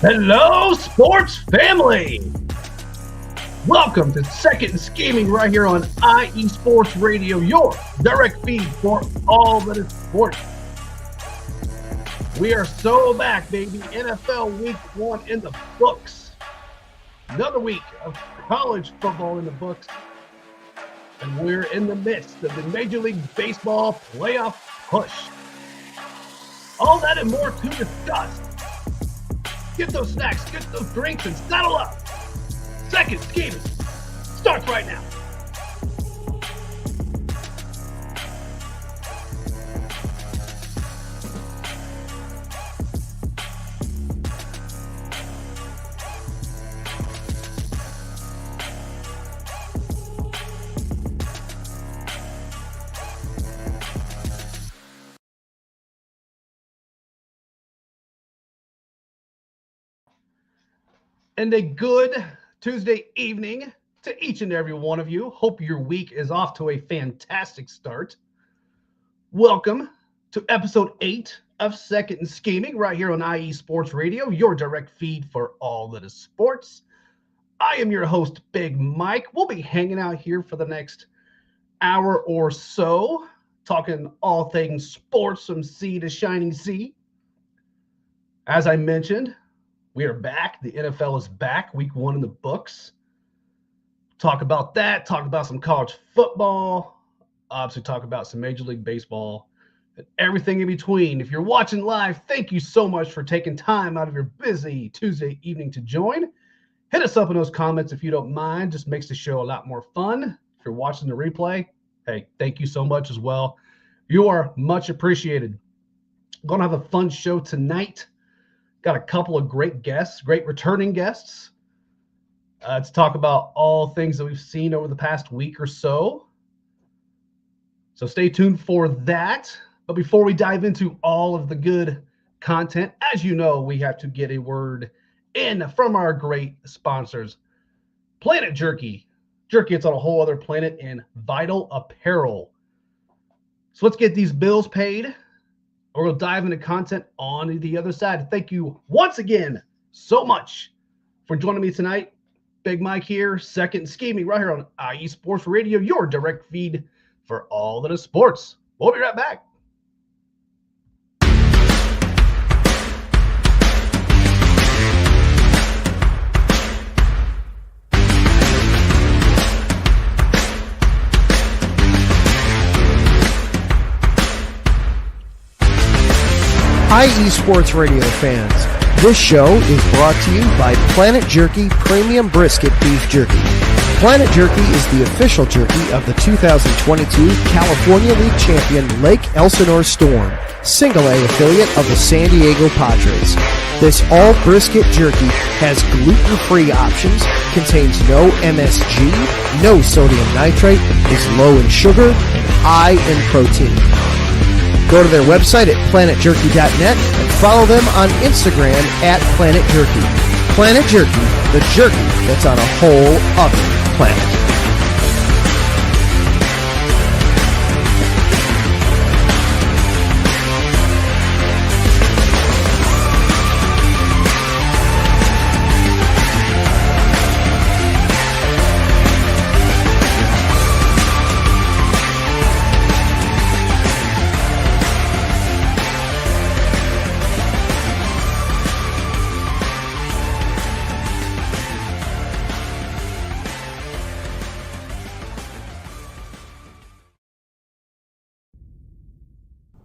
Hello, sports family! Welcome to Second and Scheming right here on IE Sports Radio, your direct feed for all that is sports. We are so back, baby. NFL Week 1 in the books. Another week of college football in the books. And we're in the midst of the Major League Baseball playoff push. All that and more to discuss. Get those snacks, get those drinks, and saddle up. Second Scheming starts right now. And a good Tuesday evening to each and every one of you. Hope your week is off to a fantastic start. Welcome to episode 8 of Second and Scheming right here on IE Sports Radio, your direct feed for all that is sports. I am your host, Big Mike. We'll be hanging out here for the next hour or so, talking all things sports from sea to shining sea. As I mentioned, we are back. The NFL is back. Week 1 in the books. Talk about that. Talk about some college football. Obviously talk about some Major League Baseball and everything in between. If you're watching live, thank you so much for taking time out of your busy Tuesday evening to join. Hit us up in those comments if you don't mind. Just makes the show a lot more fun. If you're watching the replay, hey, thank you so much as well. You are much appreciated. I'm going to have a fun show tonight. Got a couple of great guests, great returning guests to talk about all things that we've seen over the past week or so. So stay tuned for that. But before we dive into all of the good content, as you know, we have to get a word in from our great sponsors. Planet Jerky. Jerky, it's on a whole other planet in Vital Apparel. So let's get these bills paid. Or we'll dive into content on the other side. Thank you once again so much for joining me tonight. Big Mike here, Second Scheming right here on IE Sports Radio, your direct feed for all that is sports. We'll be right back. IE Sports Radio fans, this show is brought to you by Planet Jerky Premium Brisket Beef Jerky. Planet Jerky is the official jerky of the 2022 California League champion Lake Elsinore Storm, Single A affiliate of the San Diego Padres. This all brisket jerky has gluten-free options, contains no MSG, no sodium nitrate, is low in sugar, and high in protein. Go to their website at planetjerky.net and follow them on Instagram at Planet Jerky. Planet Jerky, the jerky that's on a whole other planet.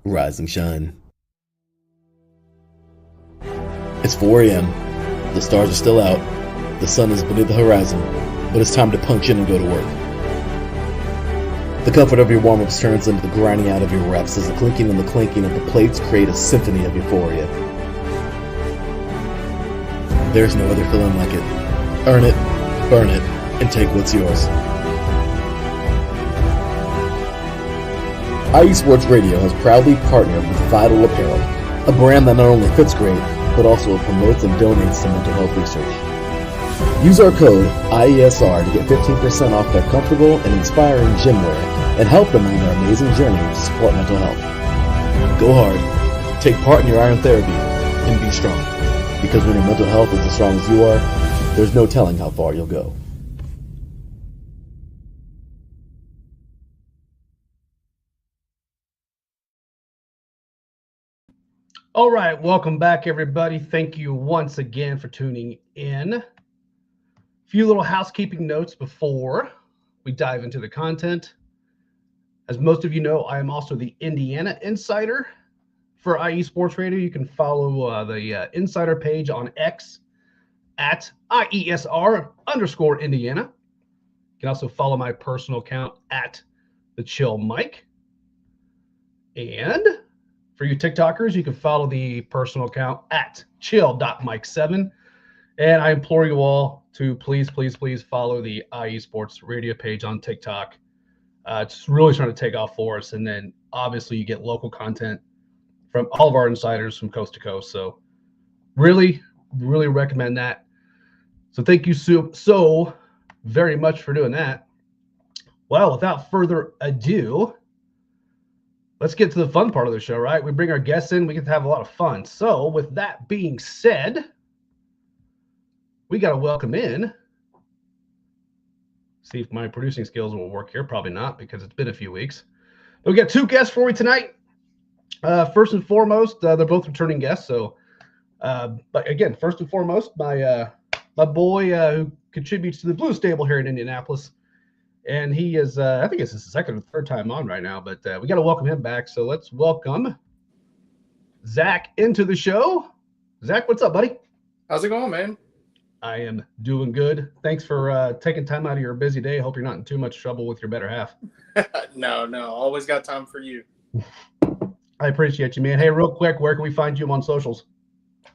Rise and shine. It's 4 a.m. The stars are still out. The sun is beneath the horizon, but it's time to punch in and go to work. The comfort of your warm-ups turns into the grinding out of your reps as the clinking and the clanking of the plates create a symphony of euphoria. There's no other feeling like it. Earn it, burn it, and take what's yours. IE Sports Radio has proudly partnered with Vital Apparel, a brand that not only fits great, but also promotes and donates to mental health research. Use our code IESR to get 15% off their comfortable and inspiring gym wear and help them on their amazing journey to support mental health. Go hard, take part in your iron therapy, and be strong. Because when your mental health is as strong as you are, there's no telling how far you'll go. All right, welcome back, everybody. Thank you once again for tuning in. A few little housekeeping notes before we dive into the content. As most of you know, I am also the Indiana Insider for IE Sports Radio. You can follow the Insider page on X at IESR_Indiana. You can also follow my personal account at the Chill Mike. And for you TikTokers, you can follow the personal account at chill.mike7. And I implore you all to please follow the IE Sports Radio page on TikTok. It's really trying to take off for us. And then obviously you get local content from all of our insiders from coast to coast. So really recommend that. So thank you so very much for doing that. Well, without further ado, let's get to the fun part of the show, right? We bring our guests in, we get to have a lot of fun. So with that being said, we got to welcome in. See if my producing skills will work here. Probably not, because it's been a few weeks. But we got two guests for you tonight. First and foremost, they're both returning guests. So, but again, first and foremost, my boy who contributes to the Blue Stable here in Indianapolis. And he is, I think it's his second or third time on right now, but we got to welcome him back. So let's welcome Zach into the show. Zach, what's up, buddy? How's it going, man? I am doing good. Thanks for taking time out of your busy day. Hope you're not in too much trouble with your better half. No. Always got time for you. I appreciate you, man. Hey, real quick, where can we find you on socials?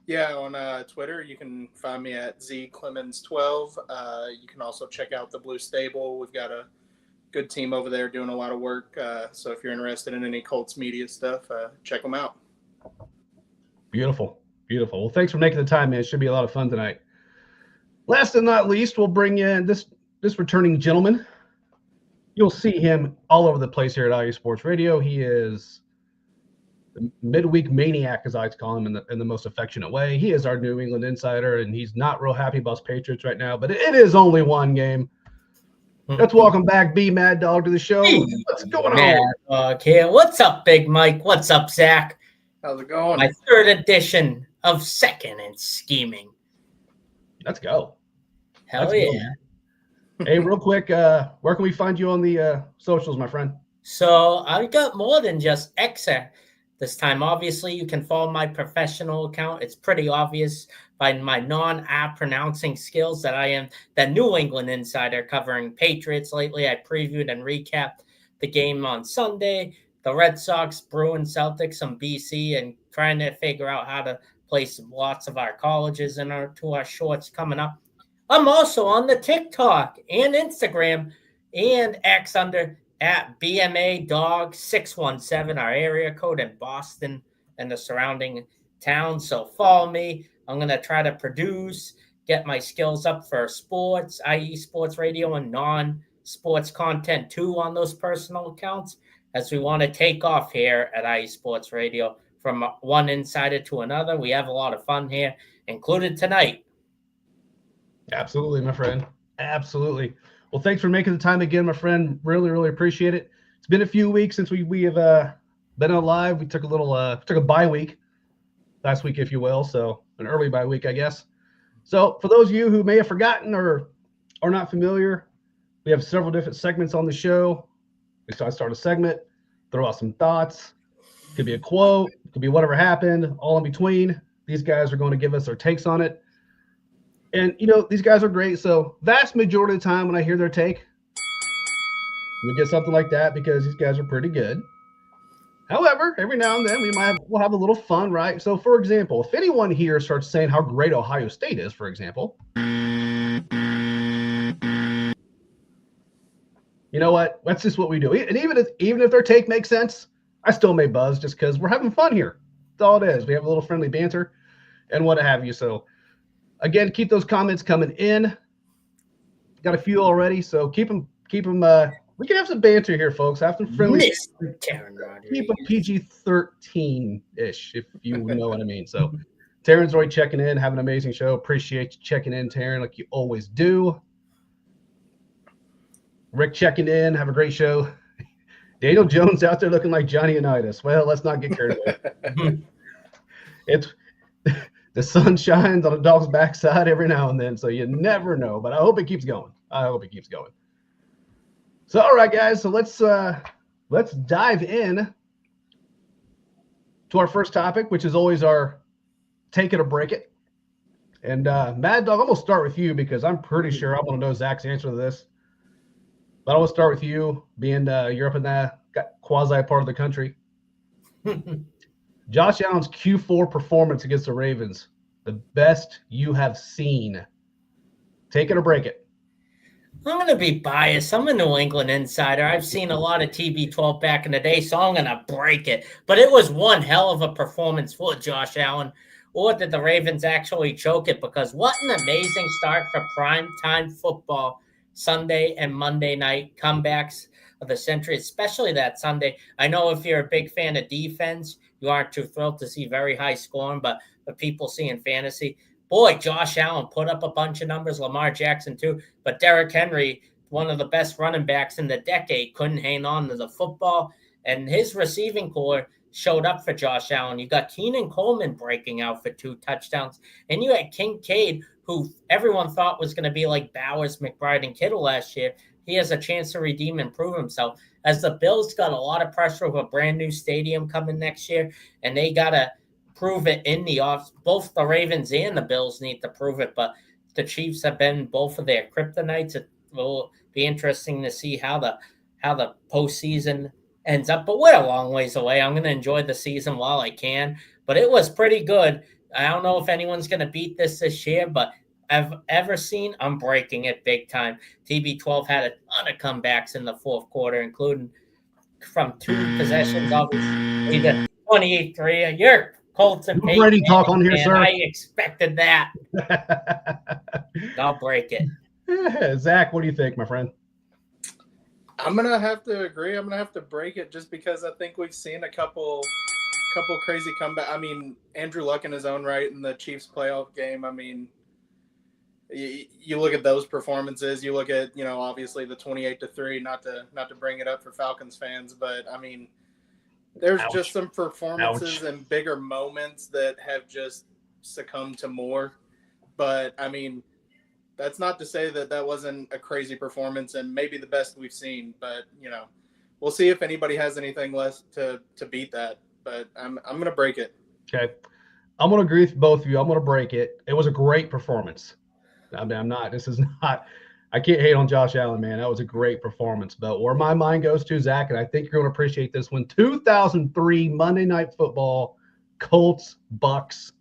Yeah, on Twitter, you can find me at zclemens12. You can also check out the Blue Stable. We've got a good team over there doing a lot of work. So if you're interested in any Colts media stuff, check them out. Beautiful. Well, thanks for making the time, man. It should be a lot of fun tonight. Last and not least, we'll bring in this returning gentleman. You'll see him all over the place here at IE Sports Radio. He is the midweek maniac, as I call him, in the most affectionate way. He is our New England insider, and he's not real happy about his Patriots right now, but it is only one game. Let's welcome back B Mad Dog to the show. Hey, what's going on? Okay, what's up, Big Mike? What's up, Zach? How's it going? My third edition of Second and Scheming. Let's go. Hell Let's yeah. Go. Hey, real quick, where can we find you on the socials, my friend? So I got more than just Xer this time. Obviously, you can follow my professional account. It's pretty obvious by my non-app pronouncing skills that I am the New England insider covering Patriots lately. I previewed and recapped the game on Sunday, the Red Sox, Bruins, Celtics, and BC, and trying to figure out how to place lots of our colleges into our shorts coming up. I'm also on the TikTok and Instagram and X under at BMA Dog 617, our area code in Boston and the surrounding towns. So follow me. I'm going to try to produce, get my skills up for sports, i.e. sports radio, and non-sports content too on those personal accounts, as we want to take off here at IE Sports Radio from one insider to another. We have a lot of fun here, included tonight. Absolutely, my friend. Absolutely. Well, thanks for making the time again, my friend. Really appreciate it. It's been a few weeks since we have been on live. We took a bye week last week, if you will. So an early bye week, I guess. So for those of you who may have forgotten or are not familiar, we have several different segments on the show. We start a segment, throw out some thoughts. Could be a quote, could be whatever happened, all in between. These guys are going to give us their takes on it. And, these guys are great. So vast majority of the time when I hear their take, we get something like that because these guys are pretty good. However, every now and then we'll have a little fun, right? So, for example, if anyone here starts saying how great Ohio State is, for example, you know what? That's just what we do. And even if their take makes sense, I still may buzz just because we're having fun here. That's all it is. We have a little friendly banter and what have you. So, again, keep those comments coming in. Got a few already, so keep them. We can have some banter here, folks. Have some friendly. Keep them PG-13-ish, if you know what I mean. So Taryn's already checking in. Have an amazing show. Appreciate you checking in, Taryn, like you always do. Rick checking in. Have a great show. Daniel Jones out there looking like Johnny Unitas. Well, let's not get carried away. It's the sun shines on a dog's backside every now and then, so you never know. But I hope it keeps going. So, all right, guys. So let's dive in to our first topic, which is always our take it or break it. And Mad Dog, I'm gonna start with you because I'm pretty sure I'm gonna know Zach's answer to this. But I will start with you, being you're up in that quasi part of the country. Josh Allen's Q4 performance against the Ravens, the best you have seen. Take it or break it. I'm going to be biased. I'm a New England insider. I've seen a lot of TB12 back in the day, so I'm going to break it. But it was one hell of a performance for Josh Allen. Or did the Ravens actually choke it? Because what an amazing start for primetime football. Sunday and Monday night comebacks of the century, especially that Sunday. I know if you're a big fan of defense, you aren't too thrilled to see very high scoring, but the people seeing fantasy, boy, Josh Allen put up a bunch of numbers, Lamar Jackson too, but Derrick Henry, one of the best running backs in the decade, couldn't hang on to the football, and his receiving core showed up for Josh Allen. You got Keenan Coleman breaking out for 2 touchdowns, and you had Kincaid, who everyone thought was going to be like Bowers, McBride, and Kittle last year. He has a chance to redeem and prove himself. As the Bills got a lot of pressure with a brand new stadium coming next year, and they got to prove it in the off. Both the Ravens and the Bills need to prove it, but the Chiefs have been both of their kryptonites. It will be interesting to see how the postseason ends up, but we're a long ways away. I'm going to enjoy the season while I can, but it was pretty good. I don't know if anyone's going to beat this year, but I've ever seen, I'm breaking it big time. TB12 had a ton of comebacks in the fourth quarter, including from 2 possessions, obviously, the 28-3. Your Colts and Peyton. Ready talk on here, sir. I expected that. I'll break it. Zach, what do you think, my friend? I'm going to have to agree. I'm going to have to break it just because I think we've seen a couple crazy comeback. I mean, Andrew Luck in his own right in the Chiefs playoff game. I mean, you look at those performances. You look at, obviously the 28-3. Not to bring it up for Falcons fans, but I mean, there's just some performances and bigger moments that have just succumbed to more. But I mean, that's not to say that wasn't a crazy performance and maybe the best we've seen. But we'll see if anybody has anything less to beat that. But I'm going to break it. Okay. I'm going to agree with both of you. I'm going to break it. It was a great performance. I can't hate on Josh Allen, man. That was a great performance. But where my mind goes to, Zach, and I think you're going to appreciate this one, 2003 Monday Night Football, Colts, Bucks,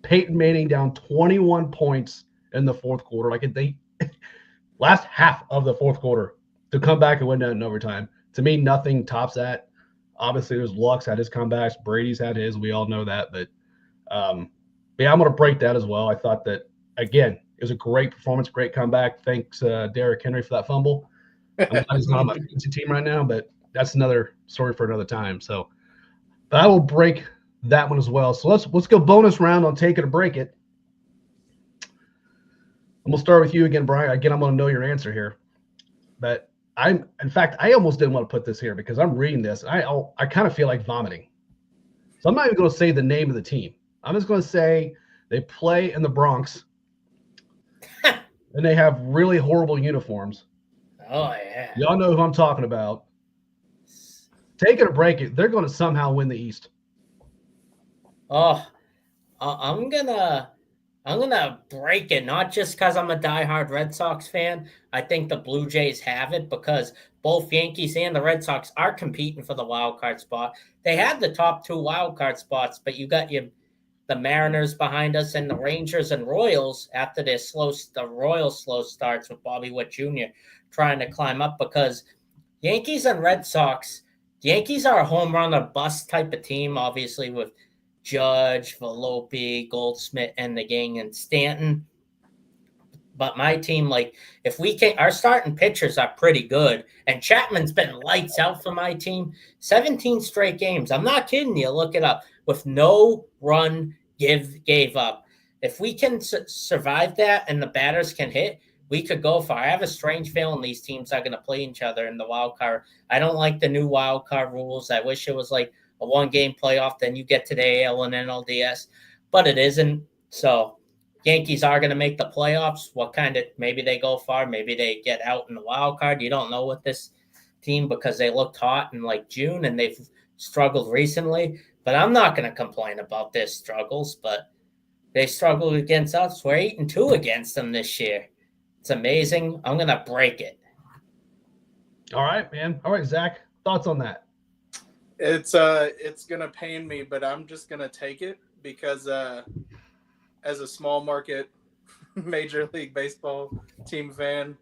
Peyton Manning down 21 points in the fourth quarter. Like they last half of the fourth quarter to come back and win that in overtime. To me, nothing tops that. Obviously, there's Luck's had his comebacks. Brady's had his. We all know that. But yeah, I'm going to break that as well. I thought that, again, it was a great performance, great comeback. Thanks, Derrick Henry, for that fumble. I'm glad he's not on my fantasy team right now, but that's another story for another time. So, but I will break that one as well. So let's go bonus round on take it or break it. And we'll start with you again, Brian. Again, I'm going to know your answer here. But I almost didn't want to put this here because I'm reading this. I kind of feel like vomiting. So I'm not even going to say the name of the team. I'm just going to say they play in the Bronx and they have really horrible uniforms. Oh, yeah. Y'all know who I'm talking about. Take it or break it. They're going to somehow win the East. Oh, I'm gonna break it, not just because I'm a diehard Red Sox fan. I think the Blue Jays have it because both Yankees and the Red Sox are competing for the wild card spot. They had the top 2 wild card spots, but you got the Mariners behind us and the Rangers and Royals after the Royals slow starts with Bobby Witt Jr. trying to climb up because Yankees and Red Sox, Yankees are a home run or bust type of team, obviously with Judge, Volpe, Goldschmidt, and the gang and Stanton. But my team, if we can, our starting pitchers are pretty good. And Chapman's been lights out for my team. 17 straight games. I'm not kidding you. Look it up. With no run gave up. If we can survive that and the batters can hit, we could go far. I have a strange feeling these teams are going to play each other in the wild card. I don't like the new wild card rules. I wish it was like a one-game playoff, then you get to the AL and NLDS, but it isn't. So Yankees are going to make the playoffs. What kind of, maybe they go far, maybe they get out in the wild card. You don't know with this team because they looked hot in like June and they've struggled recently. But I'm not going to complain about their struggles, but they struggled against us. We're 8-2 against them this year. It's amazing. I'm going to break it. All right, man. All right, Zach, thoughts on that? It's going to pain me, but I'm just going to take it because as a small market Major League Baseball team fan,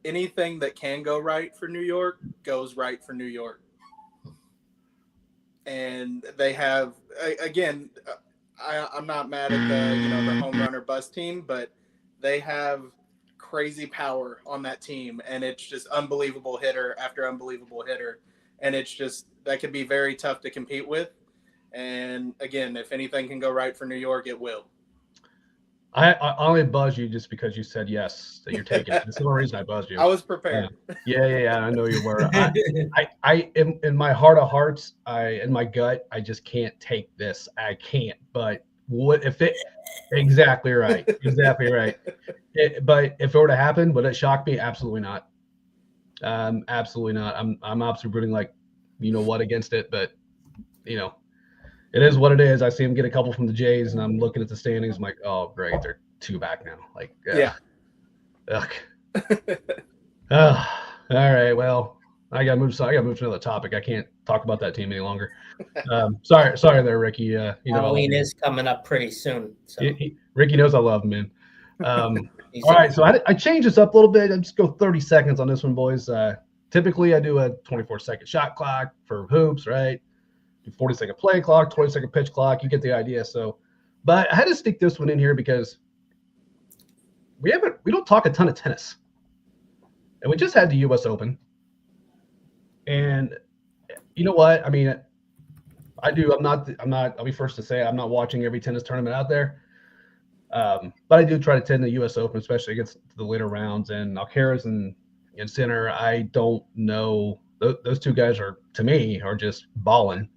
anything that can go right for New York goes right for New York. And they have, again, I'm not mad at the home run or bust team, but they have crazy power on that team, and it's just unbelievable hitter after unbelievable hitter, and it's just that could be very tough to compete with. And again, if anything can go right for New York, it will. I only buzzed you just because you said yes, that you're taking it. That's the only reason I buzzed you. I was prepared. Yeah. I know you were. I in my heart of hearts, in my gut, I just can't take this. I can't. But what if it? Exactly right. Exactly right. But if it were to happen, would it shock me? Absolutely not. Absolutely not. I'm absolutely rooting like, you know what, against it. But it is what it is. I see him get a couple from the Jays, and I'm looking at the standings. I'm like, oh, great, they're 2 back now. Like, yeah. Ugh. All right. Well, I got to move. So I got to move to another topic. I can't talk about that team any longer. Sorry there, Ricky. Halloween is coming up pretty soon. So. Ricky knows I love him, man. All right. So I changed this up a little bit. I just go 30 seconds on this one, boys. Typically, I do a 24-second shot clock for hoops, right? 40-second play clock, 20-second pitch clock. You get the idea. So, but I had to stick this one in here because we don't talk a ton of tennis, and we just had the U.S. Open. And you know what? I mean, I do. I'm not. I'll be first to say I'm not watching every tennis tournament out there. But I do try to attend the U.S. Open, especially against the later rounds. And Alcaraz and Sinner, I don't know. Those 2 guys are just balling.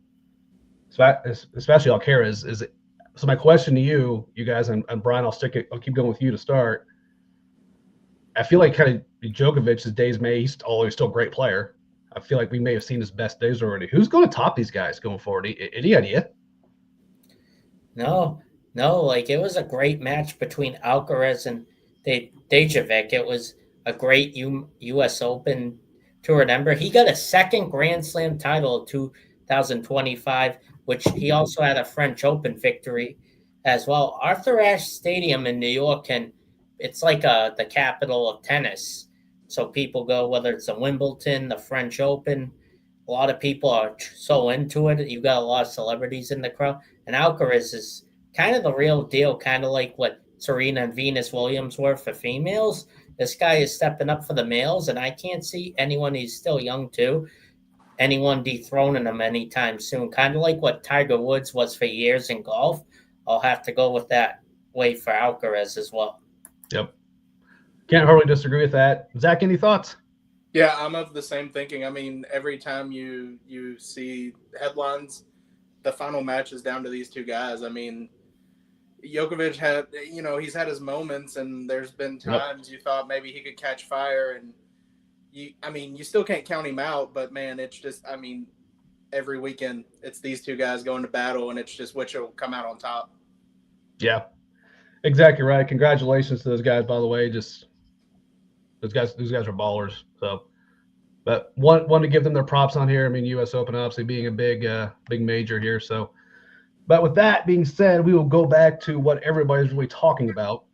Especially Alcaraz. So my question to you guys, and Brian, I'll keep going with you to start. I feel like kind of Djokovic's days he's always still a great player. I feel like we may have seen his best days already. Who's going to top these guys going forward? Any idea? No. Like, it was a great match between Alcaraz and Djokovic. It was a great U.S. Open to remember. He got a second Grand Slam title in 2025, which he also had a French Open victory as well. Arthur Ashe Stadium in New York, it's like the capital of tennis. So people go, whether it's the Wimbledon, the French Open, a lot of people are so into it. You've got a lot of celebrities in the crowd. And Alcaraz is kind of the real deal, kind of like what Serena and Venus Williams were for females. This guy is stepping up for the males, and I can't see anyone, he's still young too, anyone dethroning him anytime soon. Kind of like what Tiger Woods was for years in golf. I'll have to go with that way for Alcaraz as well. Yep. Can't hardly disagree with that. Zach, any thoughts? Yeah, I'm of the same thinking. I mean, every time you see headlines, the final match is down to these 2 guys. I mean, Djokovic had, he's had his moments, and there's been times you thought maybe he could catch fire, and you still can't count him out, but man, it's just, every weekend it's these 2 guys going to battle, and it's just which will come out on top. Yeah, exactly right. Congratulations to those guys, by the way. Just those guys are ballers. So, but one to give them their props on here. I mean, U.S. Open obviously being a big major here. So, but with that being said, we will go back to what everybody's really talking about,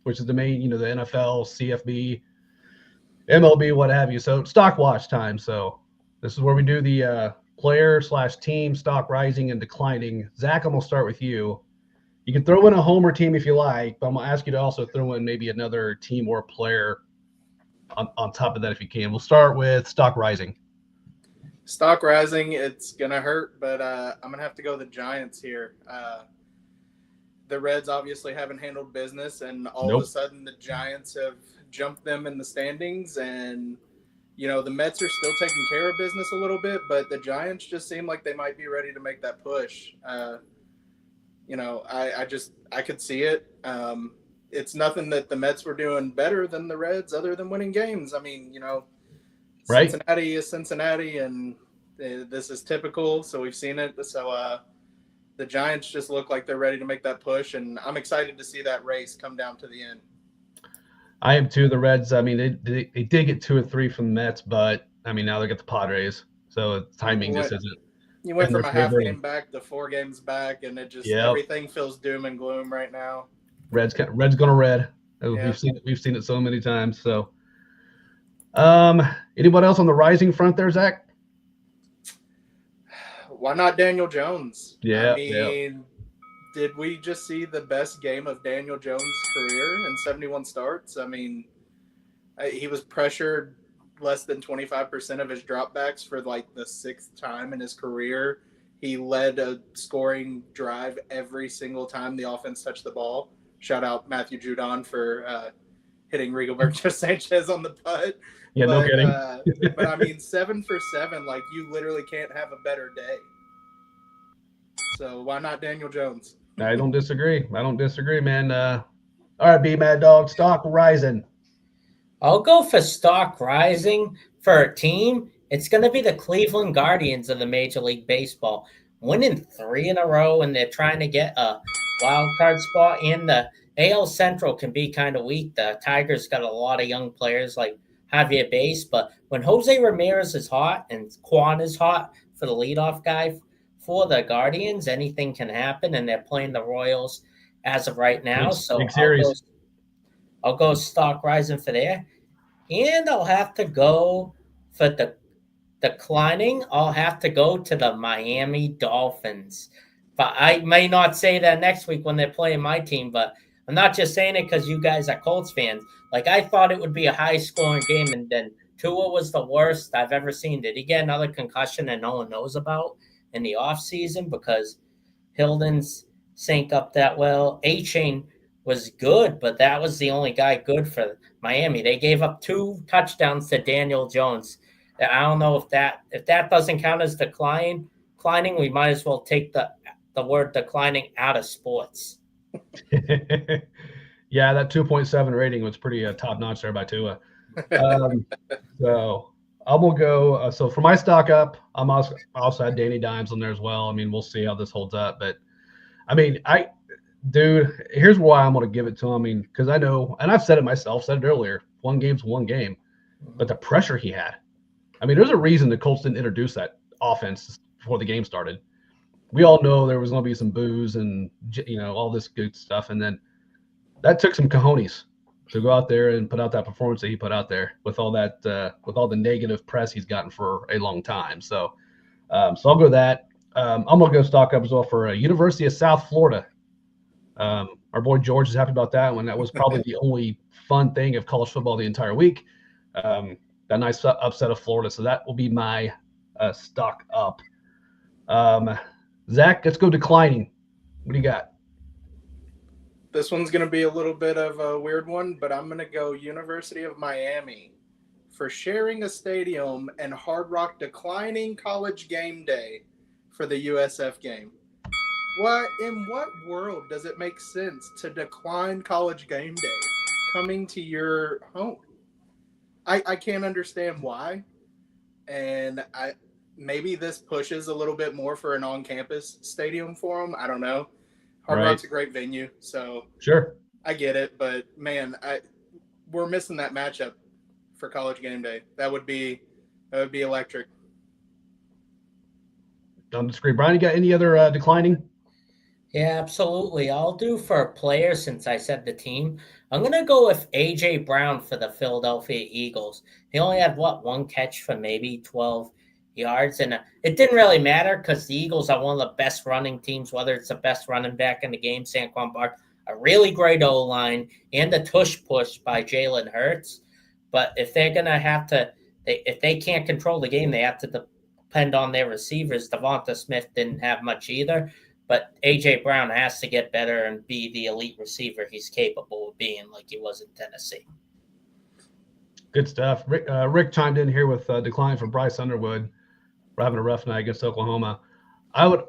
which is the main, the NFL, CFB, MLB, what have you. So stock watch time. So this is where we do the player/team stock rising and declining. Zach, I'm going to start with you. You can throw in a homer team if you like, but I'm going to ask you to also throw in maybe another team or player on top of that if you can. We'll start with stock rising. Stock rising, it's gonna hurt, but I'm gonna have to go the Giants here. The Reds obviously haven't handled business, and all of a sudden the Giants have jumped them in the standings. And the Mets are still taking care of business a little bit, but the Giants just seem like they might be ready to make that push. I could see it. It's nothing that the Mets were doing better than the Reds, other than winning games. I mean, Right. Cincinnati is Cincinnati, and this is typical. So we've seen it. So the Giants just look like they're ready to make that push, and I'm excited to see that race come down to the end. I am too. The Reds, I mean, they did get 2 or 3 from the Mets, but I mean, now they get the Padres. So timing just isn't. You went in from their a half favor. game back to 4 games back, and it just everything feels doom and gloom right now. Red's gonna red. Yeah. We've seen it so many times. So, anyone else on the rising front there, Zach? Why not Daniel Jones? Yeah. I mean, did we just see the best game of Daniel Jones' career in 71 starts? I mean, he was pressured less than 25% of his dropbacks for like the 6th time in his career. He led a scoring drive every single time the offense touched the ball. Shout out Matthew Judon for hitting Rigoberto Sanchez on the putt. Yeah, no kidding. But I mean, 7 for 7, like you literally can't have a better day. So why not Daniel Jones? I don't disagree, man. All right, B Mad Dog, stock rising. I'll go for stock rising for a team. It's going to be the Cleveland Guardians of the Major League Baseball, winning 3 in a row, and they're trying to get a wild card spot. And the AL Central can be kind of weak. The Tigers got a lot of young players like Javier Baez, but when Jose Ramirez is hot and Quan is hot for the leadoff guy for the Guardians, anything can happen, and they're playing the Royals as of right now. Big series. I'll go stock rising for there. And I'll have to go for the declining. I'll have to go to the Miami Dolphins. But I may not say that next week when they're playing my team, but I'm not just saying it because you guys are Colts fans. Like, I thought it would be a high-scoring game, and then Tua was the worst I've ever seen. Did he get another concussion that no one knows about in the offseason because Hilden's sync up that well? A-Chain was good, but that was the only guy good for Miami. They gave up 2 touchdowns to Daniel Jones. I don't know if that doesn't count as declining, we might as well take the word declining out of sports. Yeah, that 2.7 rating was pretty top notch there by Tua. So I'm gonna go. So for my stock up, I'm also had Danny Dimes on there as well. I mean, we'll see how this holds up, but I mean, dude, here's why I'm gonna give it to him. I mean, because I know, and I've said it myself, said it earlier. 1 game's 1 game, but the pressure he had. I mean, there's a reason the Colts didn't introduce that offense before the game started. We all know there was going to be some boos and all this good stuff, and then that took some cojones to go out there and put out that performance that he put out there with all that with all the negative press he's gotten for a long time. So I'll go that. I'm gonna go stock up as well for University of South Florida. Our boy George is happy about that one. That was probably the only fun thing of college football the entire week. That nice upset of Florida. So that will be my stock up. Zach, let's go declining. What do you got? This one's going to be a little bit of a weird one, but I'm going to go University of Miami for sharing a stadium and Hard Rock declining College game day for the USF game. In what world does it make sense to decline College game day coming to your home? I can't understand why. And maybe this pushes a little bit more for an on-campus stadium for them. I don't know. Hard Rock's a great venue, so sure, I get it. But man, we're missing that matchup for College game day. That would be electric. Don't disagree, Brian. You got any other declining? Yeah, absolutely. I'll do for a player since I said the team. I'm going to go with A.J. Brown for the Philadelphia Eagles. He only had, 1 catch for maybe 12 yards. And it didn't really matter because the Eagles are one of the best running teams, whether it's the best running back in the game, Saquon Barkley, a really great O-line, and the tush push by Jalen Hurts. But if they're going to have to, if they can't control the game, they have to depend on their receivers. Devonta Smith didn't have much either, but A.J. Brown has to get better and be the elite receiver he's capable of being like he was in Tennessee. Good stuff. Rick chimed in here with decline for Bryce Underwood. We're having a rough night against Oklahoma. At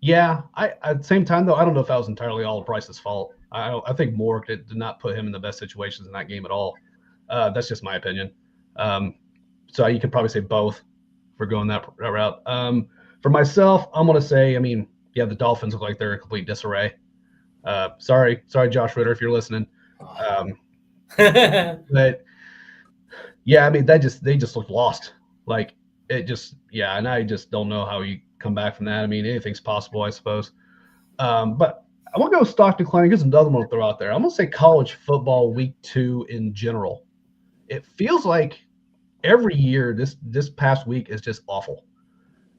the same time, though, I don't know if that was entirely all of Bryce's fault. I think Moore did not put him in the best situations in that game at all. That's just my opinion. So you could probably say both for going that route. For myself, I'm going to say, the Dolphins look like they're in complete disarray. Sorry, Josh Ritter, if you're listening. But yeah, they just looked lost. Like it just, and I just don't know how you come back from that. Anything's possible, I suppose. But I want to go stock declining. Here's another one to throw out there. I'm going to say college football week 2 in general. It feels like every year this past week is just awful.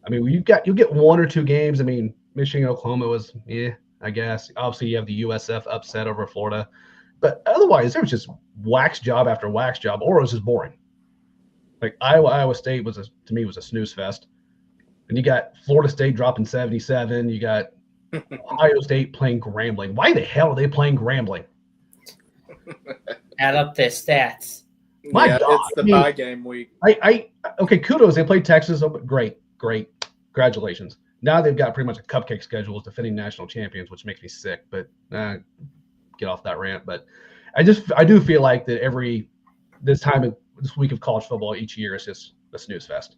You'll get 1 or 2 games. Michigan, Oklahoma was, I guess. Obviously, you have the USF upset over Florida. But otherwise, there was just wax job after wax job, or it was just boring. Like Iowa State was a snooze fest. And you got Florida State dropping 77. You got Ohio State playing Grambling. Why the hell are they playing Grambling? Add up their stats. My God. It's the bye game week. Okay, kudos. They played Texas. Oh, but great. Congratulations. Now they've got pretty much a cupcake schedule as defending national champions, which makes me sick. But get off that rant. But I do feel like that this week of college football each year is just a snooze fest.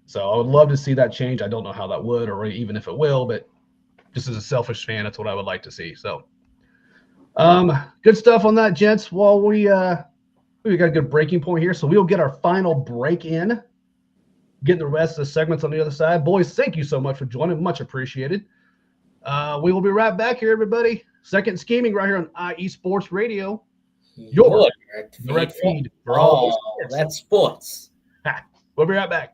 So I would love to see that change. I don't know how that would, or even if it will, but just as a selfish fan, that's what I would like to see. So good stuff on that, gents. Well, we got a good breaking point here, so we'll get our final break in, getting the rest of the segments on the other side. Boys, thank you so much for joining. Much appreciated. We will be right back here, everybody. Second Scheming right here on IE Sports Radio. Your direct feed for all sports. That's sports. We'll be right back.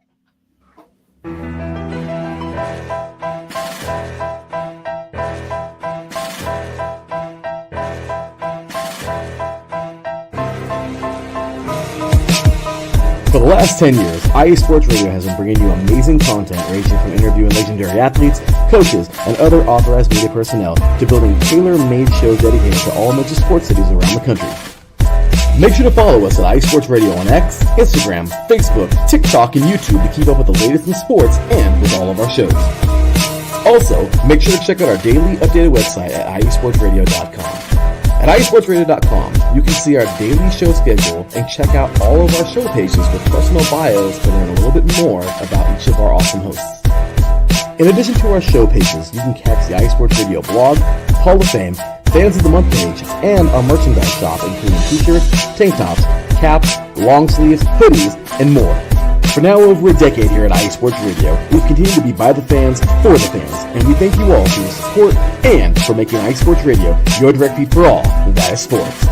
For the last 10 years, IE Sports Radio has been bringing you amazing content ranging from interviewing legendary athletes, coaches, and other authorized media personnel to building tailor-made shows dedicated to all major sports cities around the country. Make sure to follow us at IE Sports Radio on X, Instagram, Facebook, TikTok, and YouTube to keep up with the latest in sports and with all of our shows. Also, make sure to check out our daily updated website at iesportsradio.com. At iesportsradio.com, you can see our daily show schedule and check out all of our show pages with personal bios to learn a little bit more about each of our awesome hosts. In addition to our show pages, you can catch the iSports Radio blog, Hall of Fame, Fans of the Month page, and our merchandise shop, including t-shirts, tank tops, caps, long sleeves, hoodies, and more. For now over a decade here at IE Sports Radio, we've continued to be by the fans, for the fans, and we thank you all for your support and for making IE Sports Radio your direct feed for all that is sports.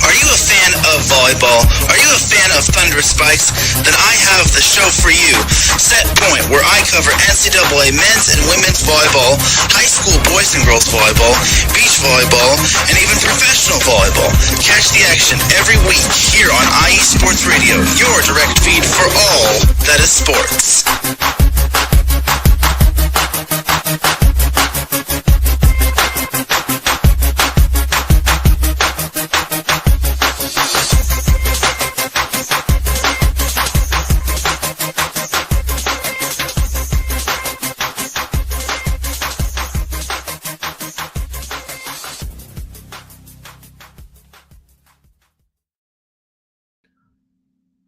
Are you a fan of volleyball? Are you a fan of Thunder Spikes? Then I have the show for you. Set Point, where I cover NCAA men's and women's volleyball, high school boys and girls volleyball, beach volleyball, and even professional volleyball. Catch the action every week here on IE Sports Radio, your direct feed for all that is sports.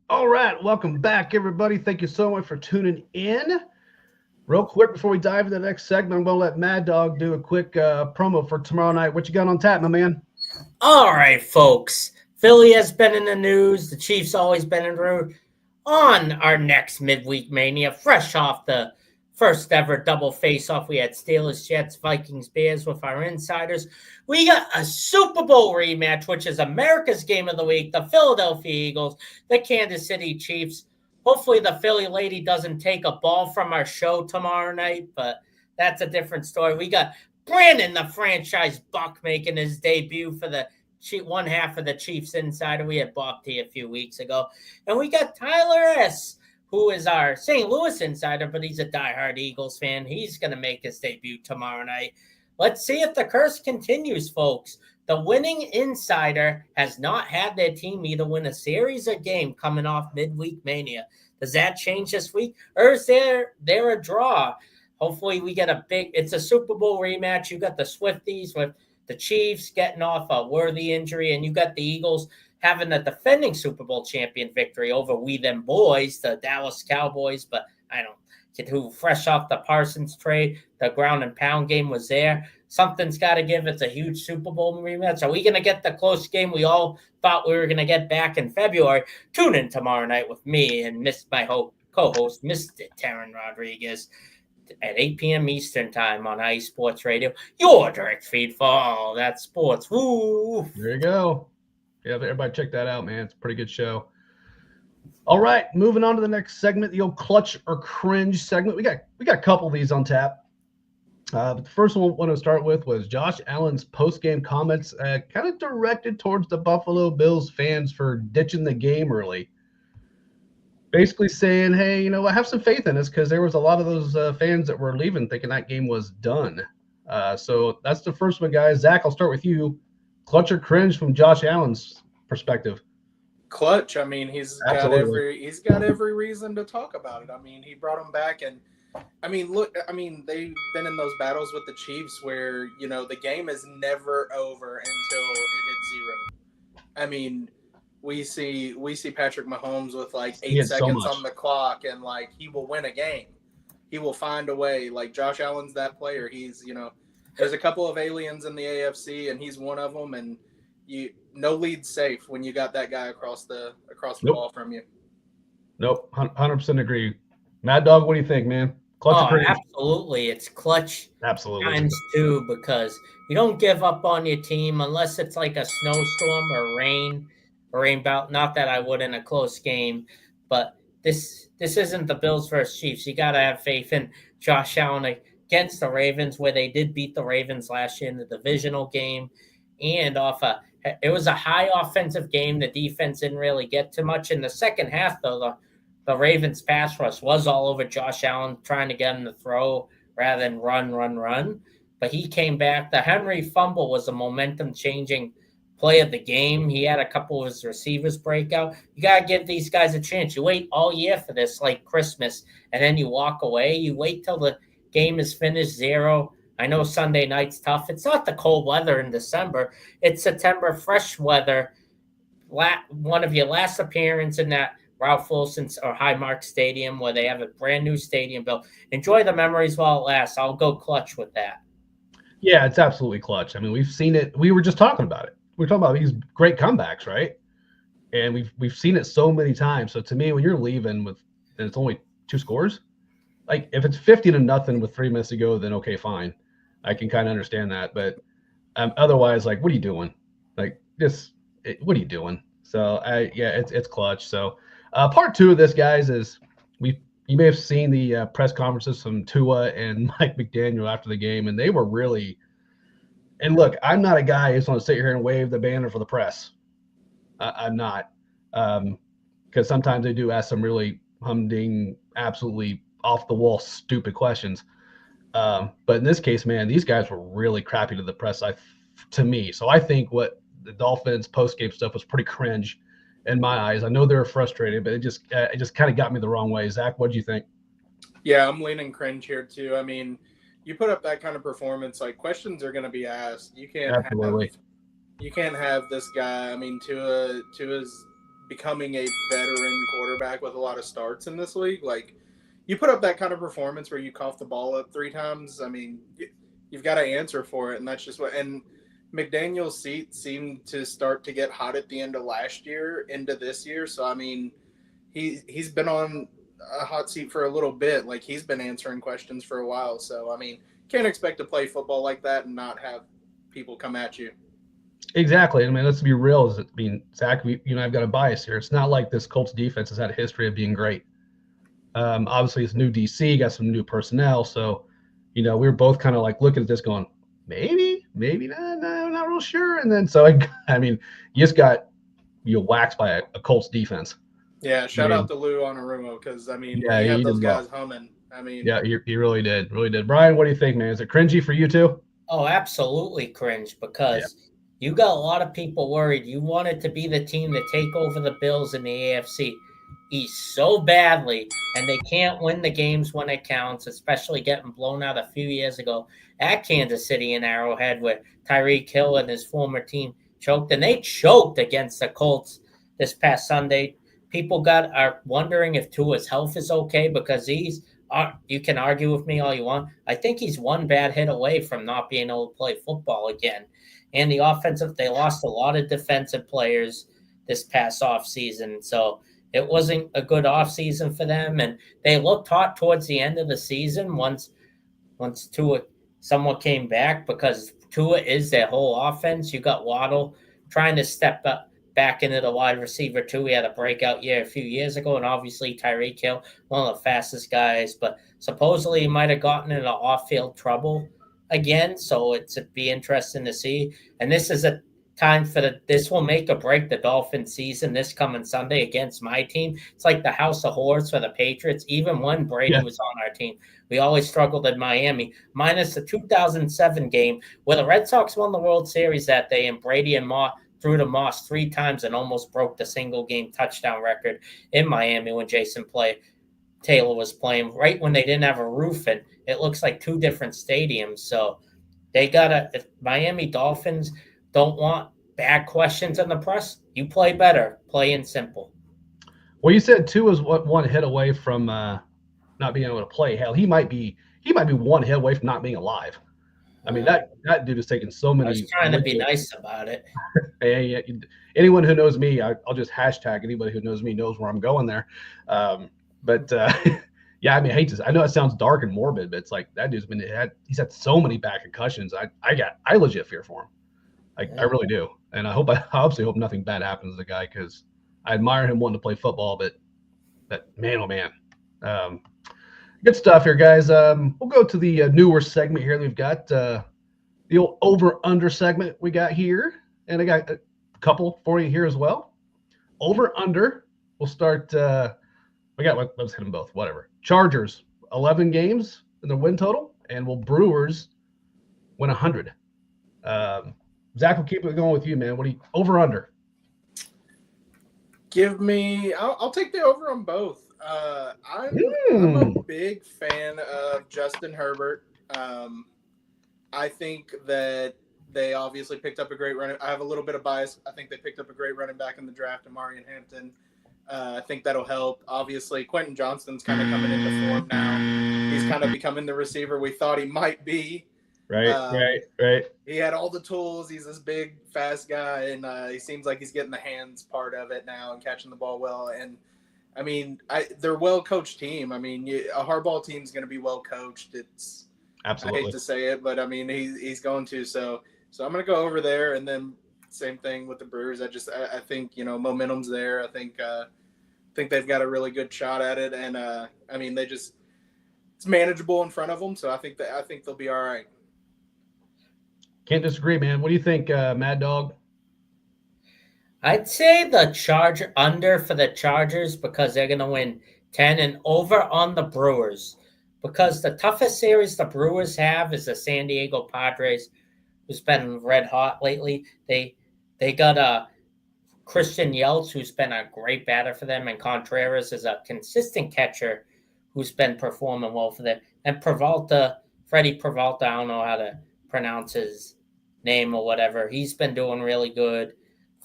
All right, welcome back, everybody. Thank you so much for tuning in. Real quick, before we dive into the next segment, I'm going to let Mad Dog do a quick promo for tomorrow night. What you got on tap, my man? All right, folks. Philly has been in the news. The Chiefs always been in the news. On our next midweek mania, fresh off the first ever double face-off, we had Steelers, Jets, Vikings, Bears with our insiders. We got a Super Bowl rematch, which is America's game of the week. The Philadelphia Eagles, the Kansas City Chiefs. Hopefully, the Philly lady doesn't take a ball from our show tomorrow night, but that's a different story. We got Brandon, the franchise buck, making his debut for the one half of the Chiefs Insider. We had Bob T a few weeks ago. And we got Tyler S., who is our St. Louis Insider, but he's a diehard Eagles fan. He's going to make his debut tomorrow night. Let's see if the curse continues, folks. The winning insider has not had their team either win a series or game coming off midweek mania. Does that change this week? Or is there a draw? Hopefully we get it's a Super Bowl rematch. You got the Swifties with the Chiefs getting off a worthy injury, and you got the Eagles having the defending Super Bowl champion victory over we them boys, the Dallas Cowboys. But I don't get who fresh off the Parsons trade, the ground and pound game was there. Something's got to give. It's a huge Super Bowl rematch. Are we going to get the close game we all thought we were going to get back in February? Tune in tomorrow night with me and my co-host, Mr. Taryn Rodriguez, at 8 p.m. Eastern time on IE Sports Radio, your direct feed for all that sports. Woo! There you go. Yeah, everybody check that out, man. It's a pretty good show. All right, moving on to the next segment, the old clutch or cringe segment. We got a couple of these on tap. But the first one I want to start with was Josh Allen's post-game comments, kind of directed towards the Buffalo Bills fans for ditching the game early. Basically saying, hey, I have some faith in us because there was a lot of those fans that were leaving thinking that game was done. So that's the first one, guys. Zach, I'll start with you. Clutch or cringe from Josh Allen's perspective? Clutch. I mean, he's got every reason to talk about it. I mean, he brought him back, and I mean, look, they've been in those battles with the Chiefs where the game is never over until it hits zero. I mean, we see Patrick Mahomes with like 8 seconds on the clock, and like he will win a game. He will find a way. Like Josh Allen's that player. He's there's a couple of aliens in the AFC, and he's one of them. And no lead's safe when you got that guy across the ball from you. Nope, 100% agree. Mad Dog, what do you think, man? Clutch or cringe? Absolutely, it's clutch. Absolutely. Times two, because you don't give up on your team unless it's like a snowstorm or rain bout. Not that I would in a close game, but this isn't the Bills versus Chiefs. You got to have faith in Josh Allen against the Ravens, where they did beat the Ravens last year in the divisional game, and it was a high offensive game. The defense didn't really get too much in the second half, though. The Ravens pass rush was all over Josh Allen, trying to get him to throw rather than run. But he came back. The Henry fumble was a momentum-changing play of the game. He had a couple of his receivers break out. You got to give these guys a chance. You wait all year for this, like Christmas, and then you walk away. You wait till the game is finished 0. I know Sunday night's tough. It's not the cold weather in December. It's September, fresh weather. One of your last appearance in that Ralph Wilson or Highmark Stadium, where they have a brand new stadium built. Enjoy the memories while it lasts. I'll go clutch with that. Yeah, it's absolutely clutch. I mean, we've seen it. We were just talking about it. We're talking about these great comebacks, right? And we've seen it so many times. So to me, when you're leaving and it's only 2 scores, like if it's 50-0 with 3 minutes to go, then okay, fine. I can kind of understand that. But otherwise, like, what are you doing? Like what are you doing? So it's clutch. So part 2 of this, guys, is you may have seen the press conferences from Tua and Mike McDaniel after the game, and they were really. And look, I'm not a guy who's going to sit here and wave the banner for the press. I'm not, because sometimes they do ask some really humding, absolutely off the wall, stupid questions. But in this case, man, these guys were really crappy to the press. To me, so I think what the Dolphins post-game stuff was pretty cringe in my eyes. I know they were frustrated, but it just kind of got me the wrong way. Zach, what do you think? Yeah, I'm leaning cringe here too. I mean, you put up that kind of performance, like questions are going to be asked. You can't have this guy. I mean, Tua's becoming a veteran quarterback with a lot of starts in this league. Like, you put up that kind of performance where you cough the ball up 3 times. I mean, you've got to answer for it, and that's just what. And McDaniel's seat seemed to start to get hot at the end of last year into this year. So, I mean, he's been on a hot seat for a little bit. Like, he's been answering questions for a while. So, I mean, can't expect to play football like that and not have people come at you. Exactly. I mean, let's be real. I mean, Zach, I've got a bias here. It's not like this Colts defense has had a history of being great. Obviously, it's new DC, got some new personnel. So, we were both kind of like looking at this going, maybe not real sure. And then, so, I mean, you just got waxed by a Colts defense. Yeah, shout out to Lou Anarumo because, I mean, yeah, he had those guys humming. I mean, yeah, he really did. Brian, what do you think, man? Is it cringy for you too? Oh, absolutely cringe because you got a lot of people worried. You wanted to be the team to take over the Bills in the AFC East so badly, and they can't win the games when it counts, especially getting blown out a few years ago at Kansas City and Arrowhead where Tyreek Hill and his former team choked, and they choked against the Colts this past Sunday. People are wondering if Tua's health is okay because you can argue with me all you want. I think he's one bad hit away from not being able to play football again. And the offensive, they lost a lot of defensive players this past offseason. So it wasn't a good offseason for them. And they looked hot towards the end of the season once Tua somewhat came back because Tua is their whole offense. You got Waddle trying to step up back into the wide receiver too. He had a breakout year a few years ago, and obviously Tyreek Hill, one of the fastest guys, but supposedly he might have gotten into off-field trouble again, so it's be interesting to see. And this is a time this will make or break the Dolphins season this coming Sunday against my team. It's like the house of horrors for the Patriots. Even when Brady was on our team, we always struggled in Miami, minus the 2007 game where the Red Sox won the World Series that day, and Brady and threw to Moss 3 times and almost broke the single game touchdown record in Miami when Jason Taylor was playing right when they didn't have a roof, and it looks like 2 different stadiums. So they if Miami Dolphins don't want bad questions in the press, you play better, play in simple. Well, you said Tua is one hit away from not being able to play. Hell, he might be one hit away from not being alive. I mean, that dude is taking so many. I was trying to be nice about it. Hey, anyone who knows me, I'll just hashtag anybody who knows me knows where I'm going there. But yeah, I mean, I know it sounds dark and morbid, but it's like that dude's he's had so many back concussions. I legit fear for him. I really do. And I obviously hope nothing bad happens to the guy because I admire him wanting to play football, but man, oh man. Good stuff here, guys. We'll go to the newer segment here. We've got the old over-under segment we got here. And I got a couple for you here as well. Over-under. We'll start. Let's hit them both. Whatever. Chargers, 11 games in the win total. And will Brewers win 100? Zach, we'll keep it going with you, man. What do you over-under? I'll take the over on both. I'm a big fan of Justin Herbert. I think that they obviously picked up a great running. I have a little bit of bias. I think they picked up a great running back in the draft, Amari Hampton. I think that'll help. Obviously, Quentin Johnston's kind of coming into form now. He's kind of becoming the receiver we thought he might be. Right. He had all the tools. He's this big, fast guy, and he seems like he's getting the hands part of it now and catching the ball well. And I mean, they're a well-coached team. I mean, a hardball team's going to be well-coached. It's absolutely. I hate to say it, but I mean, he's going to. So I'm going to go over there, and then same thing with the Brewers. I think momentum's there. I think they've got a really good shot at it, and I mean, it's manageable in front of them. So I think they'll be all right. Can't disagree, man. What do you think, Mad Dog? I'd say the under for the Chargers because they're going to win 10 and over on the Brewers because the toughest series the Brewers have is the San Diego Padres, who's been red hot lately. They got Christian Yelich, who's been a great batter for them, and Contreras is a consistent catcher who's been performing well for them. And Freddie Peralta, I don't know how to pronounce his name or whatever. He's been doing really good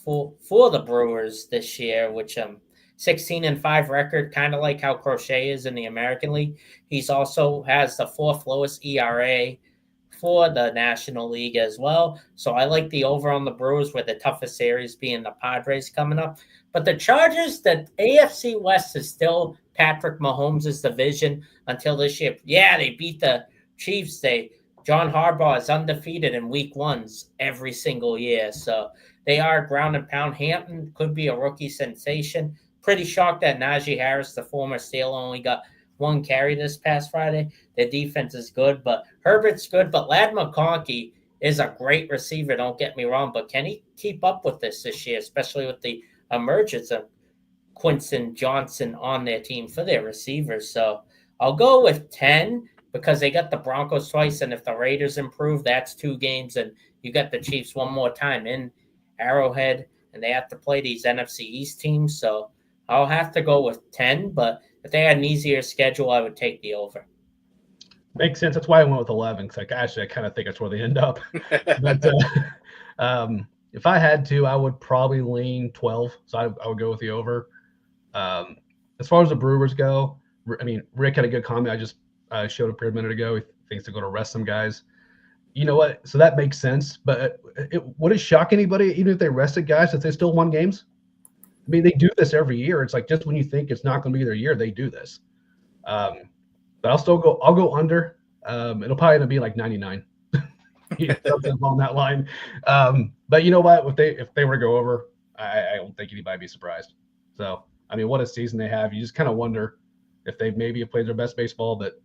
for the Brewers this year, which 16-5 record, kind of like how Crochet is in the American League. He's also has the 4th lowest ERA for the National League as well. So I like the over on the Brewers, with the toughest series being the Padres coming up. But the Chargers, the AFC West is still Patrick Mahomes' division until this year. Yeah, they beat the Chiefs. John Harbaugh is undefeated in week ones every single year. So they are ground and pound. Hampton could be a rookie sensation. Pretty shocked that Najee Harris, the former Steeler, only got one carry this past Friday. Their defense is good, but Herbert's good. But Lad McConkey is a great receiver, don't get me wrong. But can he keep up with this year, especially with the emergence of Quinton Johnson on their team for their receivers? So I'll go with 10 because they got the Broncos twice. And if the Raiders improve, that's 2 games. And you got the Chiefs one more time in Arrowhead, and they have to play these NFC East teams. So I'll have to go with 10, but if they had an easier schedule, I would take the over. Makes sense. That's why I went with 11. Because actually, I kind of think that's where they end up. But if I had to, I would probably lean 12. So I would go with the over. As far as the Brewers go, I mean, Rick had a good comment. I just showed up here a minute ago. He thinks they're going to rest some guys. You know what? So that makes sense. But would it shock anybody, even if they rested guys, if they still won games? I mean, they do this every year. It's like just when you think it's not going to be their year, they do this. But I'll go under. It'll probably end up being like 99. Something along that line. But you know what? If they were to go over, I don't think anybody would be surprised. So, I mean, what a season they have. You just kind of wonder if they maybe have played their best baseball, but,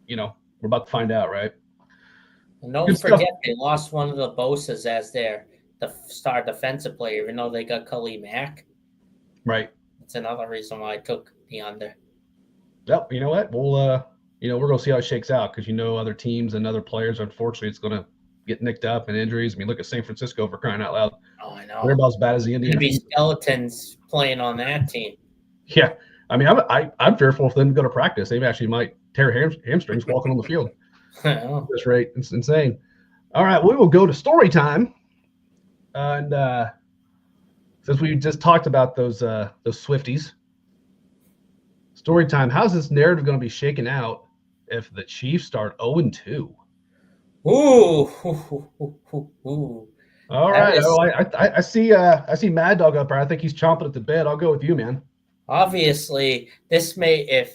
we're about to find out, right? And don't forget, they lost one of the Bosas as the star defensive player, even though they got Khalil Mack. Right. That's another reason why I took the under. Yep. You know what? We'll, we're going to see how it shakes out because, other teams and other players, unfortunately, it's going to get nicked up and injuries. I mean, look at San Francisco for crying out loud. Oh, I know. They're about as bad as the Indians. There'd be skeletons playing on that team. Yeah. I mean, I'm fearful if them to go to practice. They actually might tear hamstrings walking on the field. At this rate, it's insane. All right. We will go to story time. And, since we just talked about those Swifties, story time. How's this narrative going to be shaken out if the Chiefs start 0-2? Ooh. All right. I see Mad Dog up there. I think he's chomping at the bit. I'll go with you, man. Obviously, this may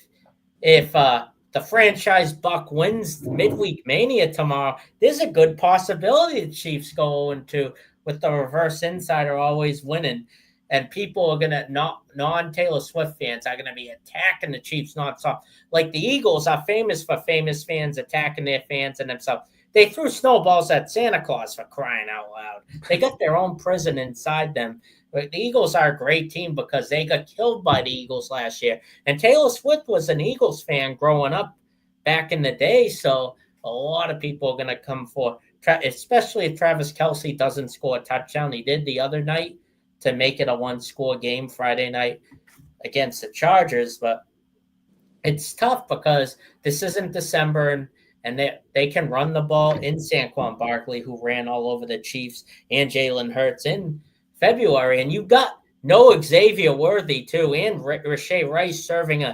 if the franchise buck wins midweek mania tomorrow, there's a good possibility the Chiefs go 0-2 with the reverse insider always winning. And people are going to, non-Taylor Swift fans are going to be attacking the Chiefs nonstop. Like the Eagles are famous for famous fans attacking their fans and themselves. They threw snowballs at Santa Claus, for crying out loud. They got their own prison inside them. But the Eagles are a great team because they got killed by the Eagles last year. And Taylor Swift was an Eagles fan growing up back in the day. So a lot of people are going to come for, especially if Travis Kelce doesn't score a touchdown. He did the other night to make it a 1-score game Friday night against the Chargers. But it's tough because this isn't December and they can run the ball in Saquon Barkley, who ran all over the Chiefs, and Jalen Hurts in February. And you got no Xavier Worthy, too, and Rashee Rice serving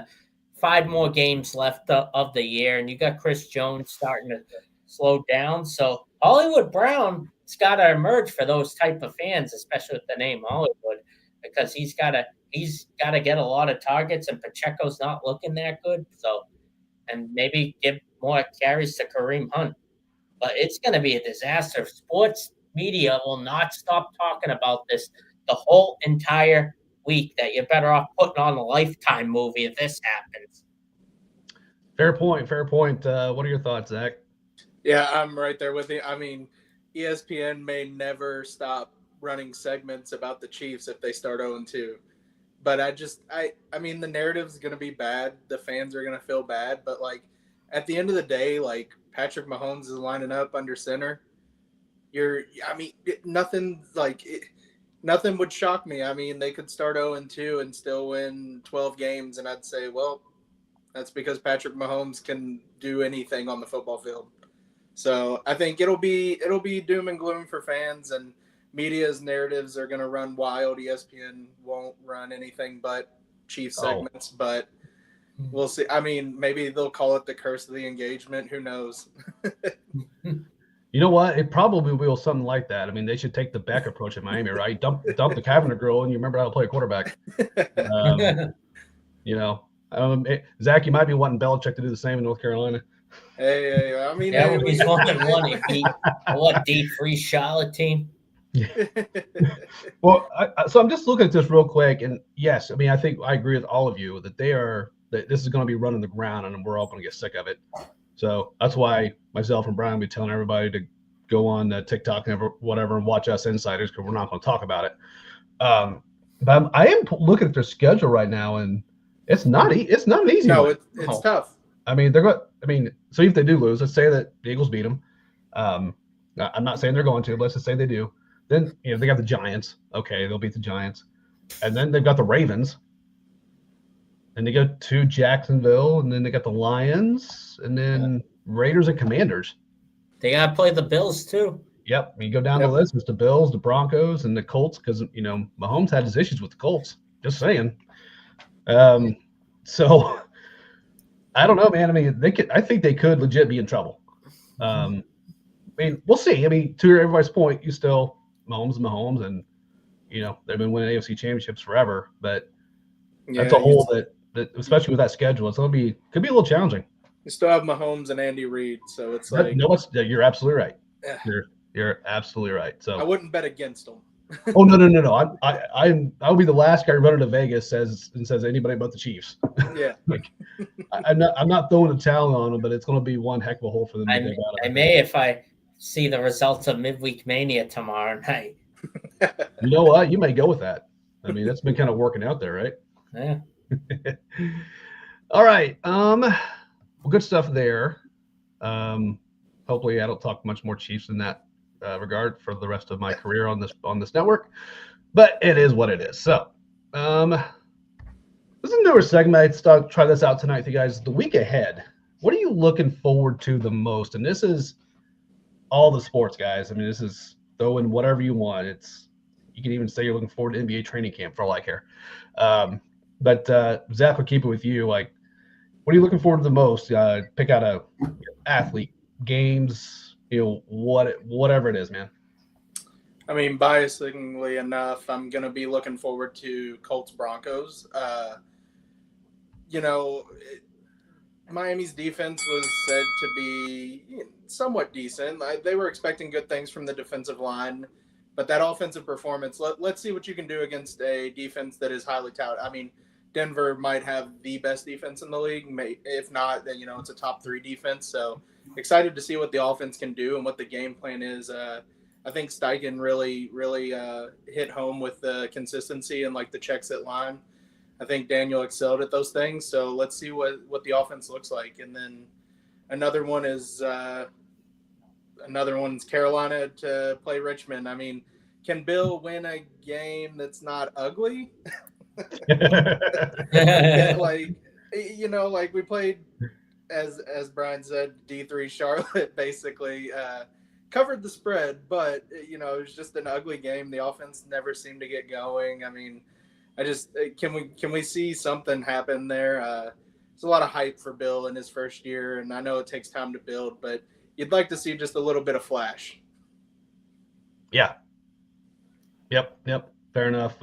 5 more games left of the year. And you got Chris Jones starting to slow down. So Hollywood Brown, it's got to emerge for those type of fans, especially with the name Hollywood, because he's got to get a lot of targets, and Pacheco's not looking that good. So, and maybe give more carries to Kareem Hunt. But it's going to be a disaster. Sports media will not stop talking about this the whole entire week, that you're better off putting on a Lifetime movie if this happens. Fair point. What are your thoughts, Zach? Yeah, I'm right there with you. I mean, ESPN may never stop running segments about the Chiefs if they start 0-2. But I mean, the narrative's going to be bad. The fans are going to feel bad. But, like, at the end of the day, like, Patrick Mahomes is lining up under center. Nothing would shock me. I mean, they could start 0-2 and still win 12 games. And I'd say, well, that's because Patrick Mahomes can do anything on the football field. So I think it'll be doom and gloom for fans, and media's narratives are going to run wild. ESPN won't run anything but Chiefs segments, but we'll see. I mean, maybe they'll call it the curse of the engagement. Who knows? You know what? It probably will something like that. I mean, they should take the back approach at Miami, right? Dump the Kavanagh girl, and you remember how to play a quarterback. You know, Zach, you might be wanting Belichick to do the same in North Carolina. Hey, I mean, that would be 1-1 if he D3 Charlotte team. Well, so I'm just looking at this real quick, and yes, I mean, I think I agree with all of you that that this is going to be running the ground, and we're all going to get sick of it. So that's why myself and Brian will be telling everybody to go on TikTok and whatever and watch us insiders, because we're not going to talk about it. But I am looking at their schedule right now, and it's not an easy. No, one. it's tough. I mean, so if they do lose, let's say that the Eagles beat them. I'm not saying they're going to, but let's just say they do. Then they got the Giants. Okay, they'll beat the Giants, and then they've got the Ravens. And they go to Jacksonville, and then they got the Lions, and then Raiders and Commanders. They got to play the Bills too. Yep. You go down the list, it's the Bills, the Broncos, and the Colts, because Mahomes had his issues with the Colts. Just saying. So I don't know, man. I mean, I think they could legit be in trouble. I mean, we'll see. I mean, to everybody's point, you still Mahomes, and they've been winning AFC championships forever, but that's a hole that especially with that schedule, could be a little challenging. You still have Mahomes and Andy Reid, so it's like you're absolutely right. Yeah. You're absolutely right. So I wouldn't bet against them. Oh no! I'll be the last guy running to Vegas says anybody but the Chiefs. Yeah. I'm not throwing a towel on them, but it's going to be one heck of a hole for them to dig out of. I may if I see the results of Midweek Mania tomorrow night. You know what? You may go with that. I mean, that's been kind of working out there, right? Yeah. All right. Well, good stuff there. Hopefully I don't talk much more Chiefs in that regard for the rest of my career on this network, but it is what it is. So this is a newer segment. I try this out tonight with you guys. The week ahead, what are you looking forward to the most? And this is all the sports, guys. I mean, this is throw in whatever you want. You can even say you're looking forward to NBA training camp for all I care. But Zach, we'll keep it with you. Like, what are you looking forward to the most? Pick out a athlete, games, whatever it is, man. I mean, biasingly enough, I'm going to be looking forward to Colts Broncos. Miami's defense was said to be somewhat decent. They were expecting good things from the defensive line, but that offensive performance, let's see what you can do against a defense that is highly touted. I mean, Denver might have the best defense in the league. If not, then, it's a top 3 defense. So excited to see what the offense can do and what the game plan is. I think Steichen really hit home with the consistency and like the checks at line. I think Daniel excelled at those things. So let's see what the offense looks like. And then another one's Carolina to play Richmond. I mean, can Bill win a game that's not ugly? Like we played, as Brian said, D3 Charlotte basically covered the spread, but it was just an ugly game. The offense never seemed to get going. I mean, can we see something happen there? There's a lot of hype for Bill in his first year, and I know it takes time to build, but you'd like to see just a little bit of flash. Yeah. Yep. Fair enough.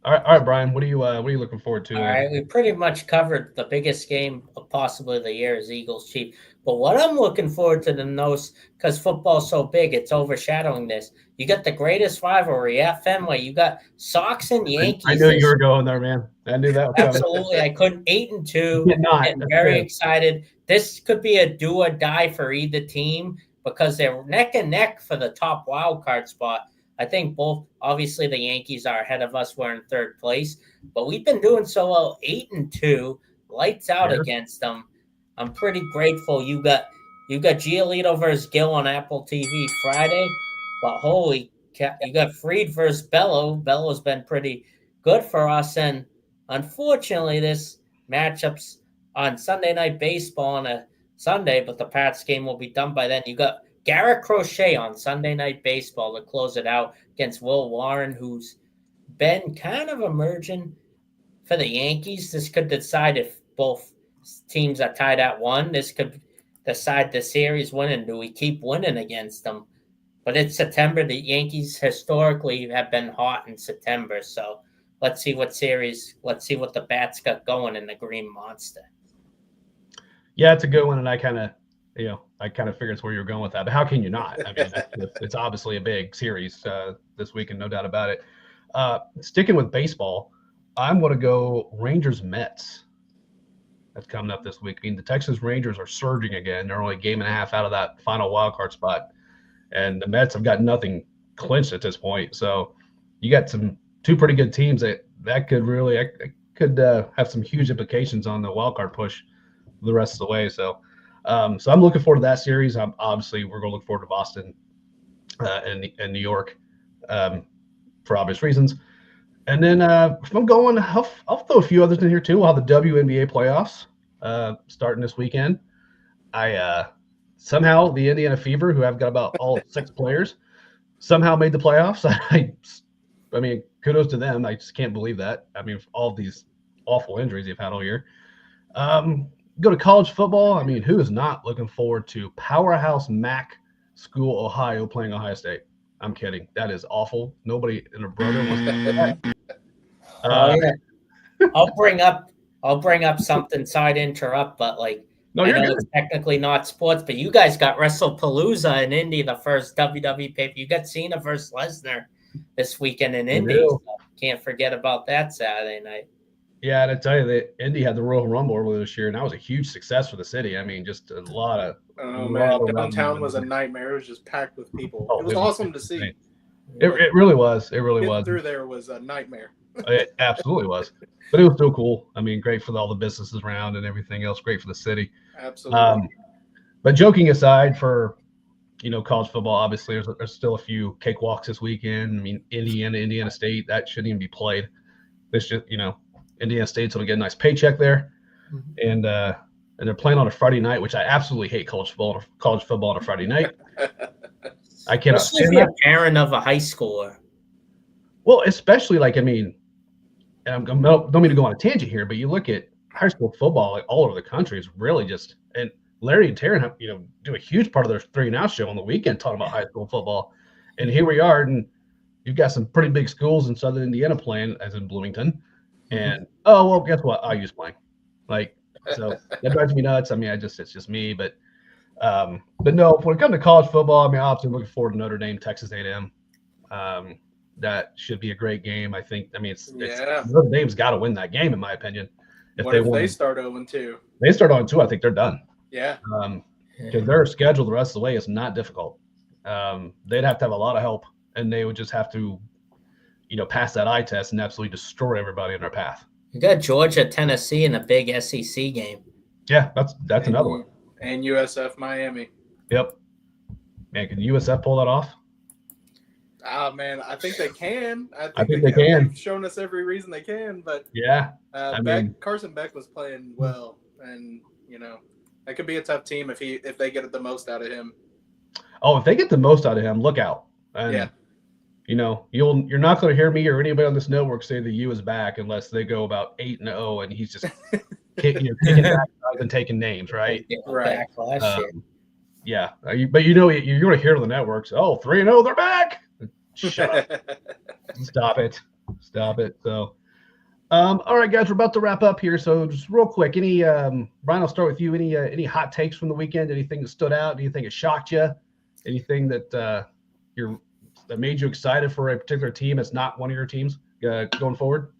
All right, Brian. What are you looking forward to? All right, we pretty much covered the biggest game of possibly the year is Eagles-Chiefs. But what I'm looking forward to the most, because football's so big, it's overshadowing this. You got the greatest rivalry at Fenway. You got Sox and Yankees. I knew you were going there, man. I knew that. Absolutely, I couldn't. 8-2. Getting very excited. This could be a do or die for either team because they're neck and neck for the top wild card spot. I think both, obviously the Yankees are ahead of us. We're in third place, but we've been doing so well, 8-2, lights out against them. I'm pretty grateful. You got Giolito versus Gill on Apple TV Friday, but holy cow, you got Fried versus Bello. Bello's been pretty good for us, and unfortunately, this matchup's on Sunday Night Baseball on a Sunday, but the Pats game will be done by then. You got Garrett Crochet on Sunday Night Baseball to close it out against Will Warren, who's been kind of emerging for the Yankees. This could decide if both teams are tied at 1. This could decide the series winning? Do we keep winning against them? But it's September. The Yankees historically have been hot in September. So let's see what the bats got going in the Green Monster. Yeah, it's a good one, and I kind of figured it's where you're going with that. But how can you not? I mean, it's obviously a big series this weekend, no doubt about it. Sticking with baseball, I'm going to go Rangers-Mets. That's coming up this week. I mean, the Texas Rangers are surging again. They're only a game and a half out of that final wild card spot, and the Mets have got nothing clinched at this point. So you got two pretty good teams that could really have some huge implications on the wild card push the rest of the way. So I'm looking forward to that series. We're going to look forward to Boston and New York for obvious reasons. And then if I'm going, I'll throw a few others in here too. We'll have the WNBA playoffs starting this weekend. Somehow the Indiana Fever, who have got about all 6 players, somehow made the playoffs. I mean, kudos to them. I just can't believe that. I mean, all these awful injuries they've had all year. Go to college football. I mean, who is not looking forward to Powerhouse Mac School, Ohio, playing Ohio State? I'm kidding. That is awful. Nobody and their brother wants to do that. Yeah. I'll bring up something. Side interrupt, but No, I you're know good. it's technically not sports, but you guys got WrestlePalooza in Indy, the first WWE pay. You got Cena versus Lesnar this weekend in Indy. So can't forget about that Saturday night. Yeah, and I tell you that Indy had the Royal Rumble earlier this year, and that was a huge success for the city. I mean, just a lot of. Oh man, downtown was a nightmare. It was just packed with people. Oh, it was awesome to see. It really was. It really was. Through there was a nightmare. It absolutely was, but it was still cool. I mean, great for all the businesses around and everything else. Great for the city. Absolutely. But joking aside, for college football, obviously there's still a few cakewalks this weekend. I mean, Indiana State, that shouldn't even be played. This just Indiana State's going to get a nice paycheck there, and they're playing on a Friday night, which I absolutely hate college football on a Friday night. I cannot Especially if you're a parent of a high schooler. Well, especially and I don't mean to go on a tangent here, but you look at high school football all over the country is really just, and Larry and Taryn have, do a huge part of their 3 Now show on the weekend talking about high school football, and here we are, and you've got some pretty big schools in Southern Indiana playing, as in Bloomington. And guess what? IU's playing. So that drives me nuts. I mean, it's just me, but no, when it comes to college football, I mean, obviously looking forward to Notre Dame, Texas A&M. That should be a great game. I think. I mean, it's Notre Dame's got to win that game, in my opinion. If they start 0-2? They start 0-2. I think they're done. Yeah. Because their schedule the rest of the way is not difficult. They'd have to have a lot of help, and they would just have to pass that eye test and absolutely destroy everybody in their path. You got Georgia, Tennessee in a big SEC game. Yeah, that's another one. And USF Miami. Yep. Man, can USF pull that off? Oh man, I think they can. I think they can. They've shown us every reason they can, but yeah, Carson Beck was playing well, and that could be a tough team if they get the most out of him. Oh, if they get the most out of him, look out. And, yeah. You're not going to hear me or anybody on this network say the U is back unless they go about 8-0 and he's just kicking back and taking names, right? Right. Yeah, but you're going to hear on the networks. Oh, 3-0, they're back. Shut up. Stop it. So, all right, guys, we're about to wrap up here. So just real quick, Brian, I'll start with you. Any hot takes from the weekend? Anything that stood out? Anything that shocked you? Anything that that made you excited for a particular team that's not one of your teams going forward?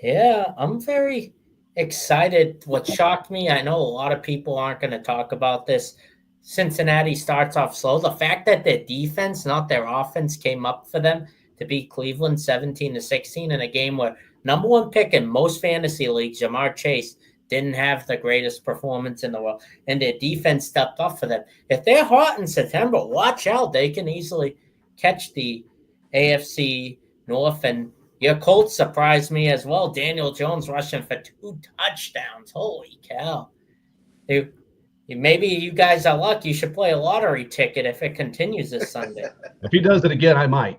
Yeah, I'm very excited. What shocked me, I know a lot of people aren't going to talk about this. Cincinnati starts off slow. The fact that their defense, not their offense, came up for them to beat Cleveland 17-16 in a game where number 1 pick in most fantasy leagues, Jamar Chase, didn't have the greatest performance in the world, and their defense stepped up for them. If they're hot in September, watch out. They can easily catch the AFC North, and your Colts surprised me as well. Daniel Jones rushing for 2 touchdowns. Holy cow. Maybe you guys are lucky. You should play a lottery ticket if it continues this Sunday. If he does it again, I might.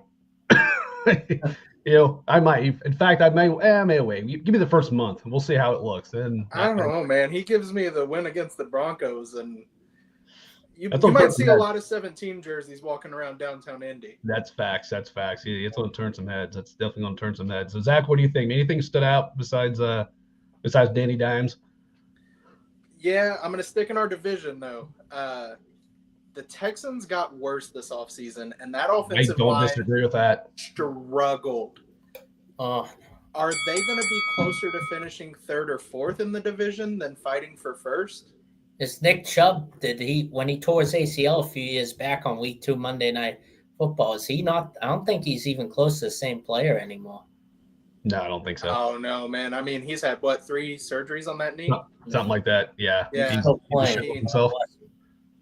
I might. In fact, I may wait. Give me the first month, and we'll see how it looks. And I don't know, man. He gives me the win against the Broncos, and You That's what might turns see some a heads. lot of 17 jerseys walking around downtown Indy. That's facts. It's going to turn some heads. That's definitely going to turn some heads. So Zach, what do you think? Anything stood out besides Danny Dimes? Yeah, I'm going to stick in our division, though. The Texans got worse this offseason, and that I offensive don't line disagree with that. struggled. Oh, Are they going to be closer to finishing third or fourth in the division than fighting for first? is Nick Chubb, when he tore his ACL a few years back on week 2 Monday Night Football, is he not? I don't think he's even close to the same player anymore. No, I don't think so. Oh, no, man. I mean, he's had, 3 surgeries on that knee? Something like that. Yeah. Yeah. He's Still a shit playing. with himself.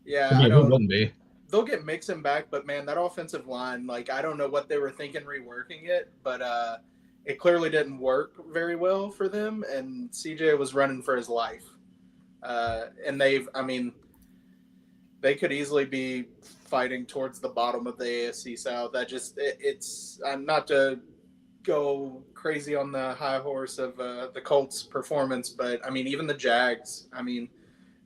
Yeah, I I mean, who don't. wouldn't be? They'll get Mixon back, but man, that offensive line, I don't know what they were thinking reworking it, but it clearly didn't work very well for them, and CJ was running for his life. And they could easily be fighting towards the bottom of the AFC South. It's not to go crazy on the high horse of the Colts' performance, but I mean, even the Jags,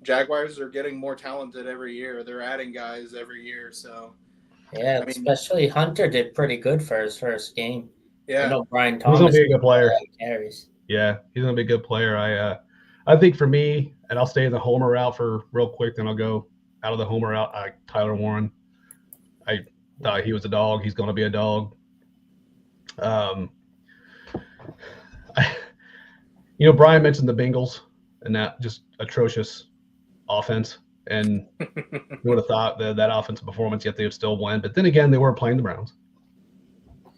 Jaguars are getting more talented every year. They're adding guys every year. So, Yeah, especially Hunter did pretty good for his first game. yeah. I know Brian He's Thomas going to be a good player. Carries. Yeah, he's going to be a good player. I think for me, and I'll stay in the homer route for real quick, then I'll go out of the homer route. Tyler Warren. I thought he was a dog. He's going to be a dog. Brian mentioned the Bengals and that just atrocious offense, and you would have thought that offensive performance, yet they would still win. But then again, they were playing the Browns.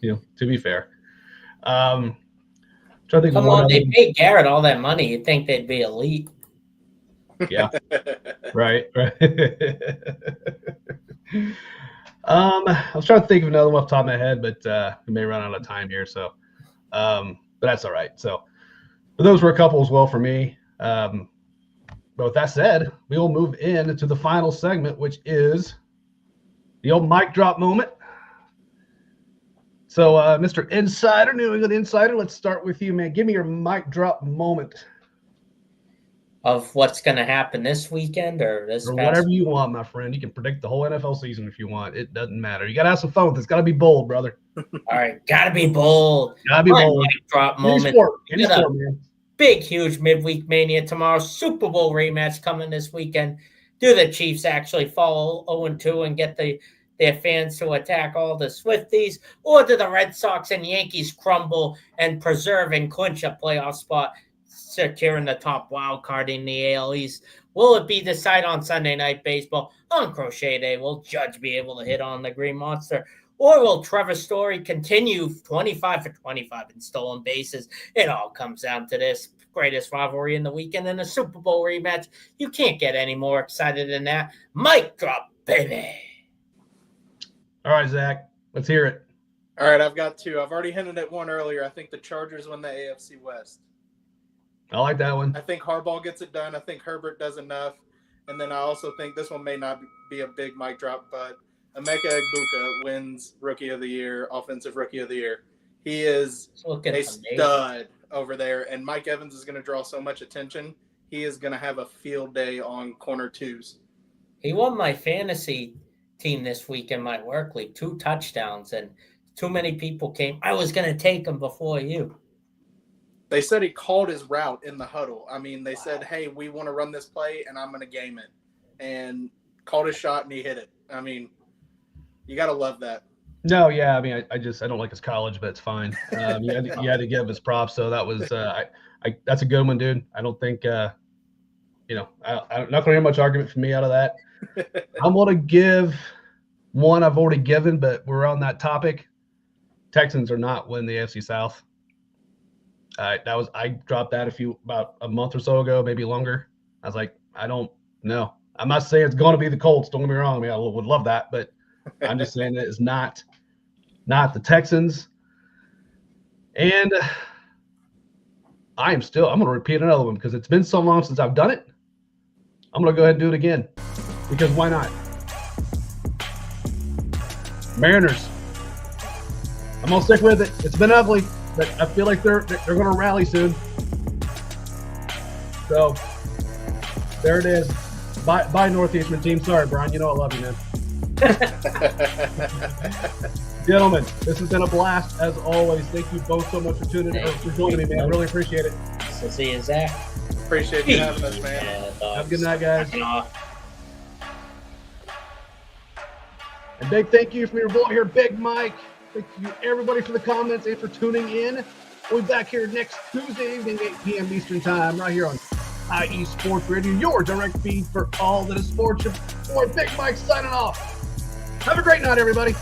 To be fair, trying to think. Come on, they paid Garrett all that money. You'd think they'd be elite. Yeah, right. I was trying to think of another one off the top of my head, but we may run out of time here. So, but that's all right. So, but those were a couple as well for me. But with that said, we will move into the final segment, which is the old mic drop moment. So, Mr. Insider, New England Insider, let's start with you, man. Give me your mic drop moment. Of what's going to happen this weekend or this Or past whatever you want, my friend. You can predict the whole NFL season if you want. It doesn't matter. You got to have some fun with it. It's got to be bold, brother. All right, got to be bold. Got to be My bold. mic drop Any moment. sport, man. Big, huge midweek mania tomorrow. Super Bowl rematch coming this weekend. Do the Chiefs actually fall 0-2 and get their fans to attack all the Swifties? Or do the Red Sox and Yankees crumble and preserve and clinch a playoff spot, securing the top wild card in the AL East? Will it be decided on Sunday Night Baseball? On Crochet Day, will Judge be able to hit on the Green Monster? Or will Trevor Story continue 25 for 25 in stolen bases? It all comes down to this greatest rivalry in the weekend and a Super Bowl rematch. You can't get any more excited than that. Mic drop, baby. All right, Zach, let's hear it. All right, I've got 2. I've already hinted at one earlier. I think the Chargers win the AFC West. I like that one. I think Harbaugh gets it done. I think Herbert does enough. And then I also think this one may not be a big mic drop, but Emeka Egbuka wins Rookie of the Year, Offensive Rookie of the Year. He is a stud over there, and Mike Evans is going to draw so much attention. He is going to have a field day on corner 2s. He won my fantasy team this week in my work league, 2 touchdowns, and too many people came. I was going to take him before you. They said he called his route in the huddle. They said, hey, we want to run this play, and I'm going to game it. And called his shot, and he hit it. You got to love that. No, yeah. I don't like his college, but it's fine. You had to give his props. So that was that's a good one, dude. I don't think I'm not going to hear much argument from me out of that. I'm going to give one I've already given, but we're on that topic. Texans are not winning the AFC South. I dropped that about a month or so ago, maybe longer. I was like, I don't know. I'm not saying it's going to be the Colts. Don't get me wrong. I would love that, but I'm just saying that it's not the Texans. And I'm going to repeat another one because it's been so long since I've done it. I'm going to go ahead and do it again because why not? Mariners. I'm going to stick with it. It's been ugly, but I feel like they're going to rally soon. So there it is. Bye, Northeastern team. Sorry, Brian. You know I love you, man. Gentlemen, this has been a blast as always. Thank you both so much for tuning in, for joining me, man. Really appreciate it. Nice to see you, Zach. Appreciate you having us, man. Have a good night, guys. And big thank you from your boy here, Big Mike. Thank you, everybody, for the comments and for tuning in. We'll be back here next Tuesday evening, 8 p.m. Eastern Time, right here on IE Sports Radio, your direct feed for all that is sports. Your boy, Big Mike, signing off. Have a great night, everybody.